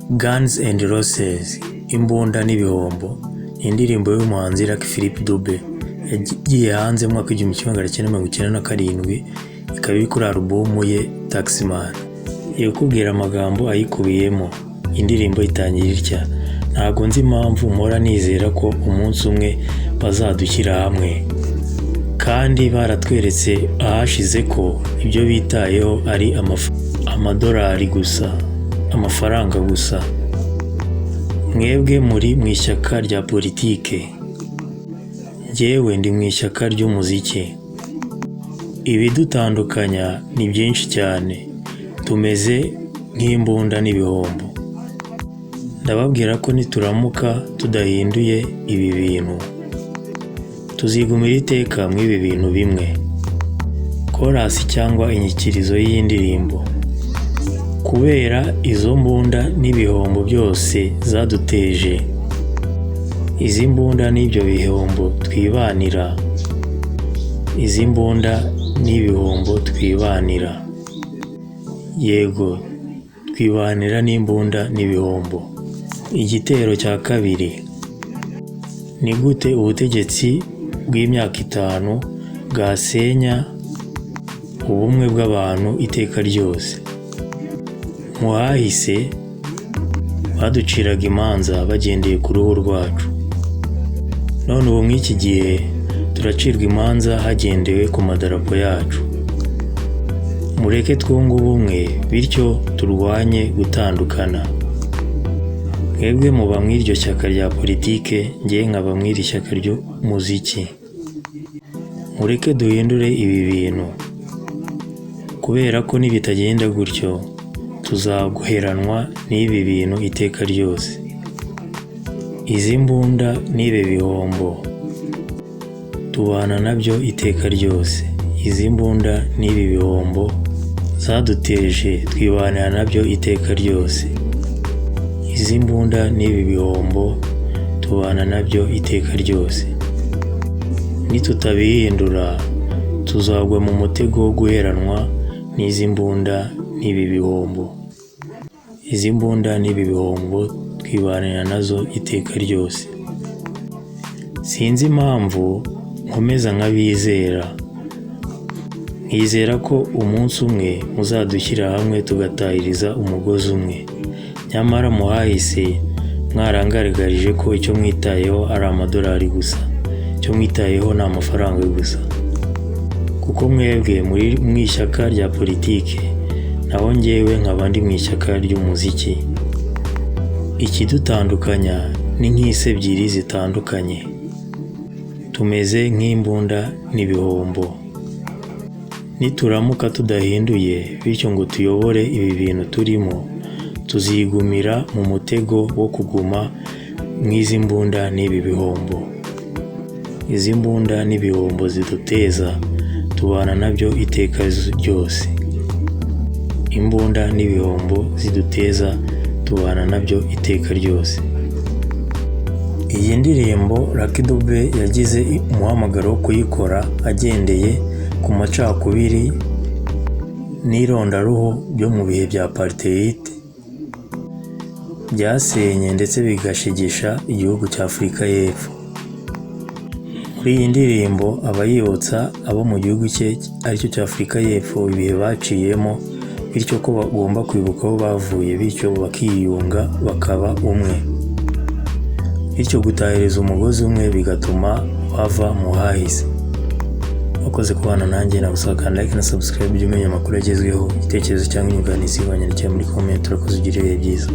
Guns and Roses, imbunda n'ibihombo, ni indirimbo y'umuhanzi Lucky Philip Dube yagiye hanze mu mwaka w'igihumbi kimwe magana cyenda mirongo icyenda na karindwi, ikaba iri kuri alubumu ye Taxman. Iyo kubwira amagambo ayikubiyemo, indirimbo itangira itya: ntago nzi impamvu mpora nizera ko umunsi umwe bazadushyira hamwe, kandi baratweretse ahashize ko ibyo bitayeho ari amadolari gusa, amafaranga gusa. Mwebwe muri mu ishyaka rya politike, njyewe ndi mu ishyaka ry'umuziki. Ibidutandukanya ni byinshi cyane, tumeze nk'imbunda n'ibihombo. Ndababwira ko nituramuka tudahinduye ibi bintu, tuzigumira iteka mw'ibi bintu bimwe. Korasi cyangwa inyikirizo y'indirimbo: kubera izo mbunda n'ibihombo byose zaduteje, izi mbunda n'ibyo bihombo twibanira, izi mbunda n'ibihombo twibanira. Yego, twibanira n'imbunda n'ibihombo. Igitero cya kabiri: ni gute ubutegetsi bw'imyaka 5 bwasenya ubumwe bw'abantu iteka ryose? Mu hahise baduciraga imanza bagendeye ku ruhu rwacu, none ubu mw'iki gihe turacirwa imanza hagendewe ku madarapo yacu. Mureke twunge ubumwe, bityo turwanye gutandukana. Mwebwe muba mw'iryo shyaka rya politike, njye nkaba mw'iri shyaka ry'umuziki. Mureke duhindure ibi bintu, kubera ko nibitagenda gutyo tuzaguheranwa n'ibi bintu iteka ryose. Izi mbunda n'ibi bihombo tubana nabyo iteka ryose. Izi mbunda n'ibi bihombo zaduteje, twibanira nabyo iteka ryose. Izi mbunda n'ibi bihombo tubana nabyo iteka ryose. Nitutabihindura tuzagwa mu mutego wo guheranwa n'izi mbunda n'ibi bihombo. Izi mbunda n'ibi bihombo twibanira nazo iteka ryose. Sinzi impamvu nkomeza nk'abizera, nkizera ko umunsi umwe muzadushyira hamwe tugatahiriza umugozi umwe. Nyamara muhahise mwarangarigarije ko icyo mwitayeho ari amadolari gusa, icyo mwitayeho ni amafaranga gusa. Kuko mwebwe muri mu ishyaka rya politike, naho njyewe nkaba ndi mu ishyaka ry'umuziki. Ikidutandukanya ni nk'isi ebyiri zitandukanye, tumeze nk'imbunda n'ibihombo. Nituramuka tudahinduye bityo ngo tuyobore ibi bintu turimo, tuzigumira mu mutego wo kuguma mw'izi mbunda n'ibi bihombo. Izi mbunda n'ibihombo ziduteza, tubana nabyo iteka ryose. Imbunda n'ibihombo ziduteza, tubana nabyo iteka ryose. Iyi ndirimbo Lucky Dube yagize umuhamagaro wo kuyikora agendeye ku macakubiri n'irondaruhu byo mu bihe bya apartheid byasenye ndetse bigashigisha igihugu cya Afurika y'Epfo. Muri iyi ndirimbo aba yibutsa abo mu gihugu cye aricyo cya Afurika y'Epfo ibihe baciyemo, bityo ko bagomba kwibuka aho bavuye, bityo bakiyunga bakaba umwe, bityo gutahiriza umugozi umwe bigatuma bava mu hahise. Wakoze kubana nanjye, nagusaba like na subscribe ujye umenya amakuru agezweho. Igitekerezo cyangwa inyunganizi wanyandikira muri comment. Urakoze, ugire ibihe byiza.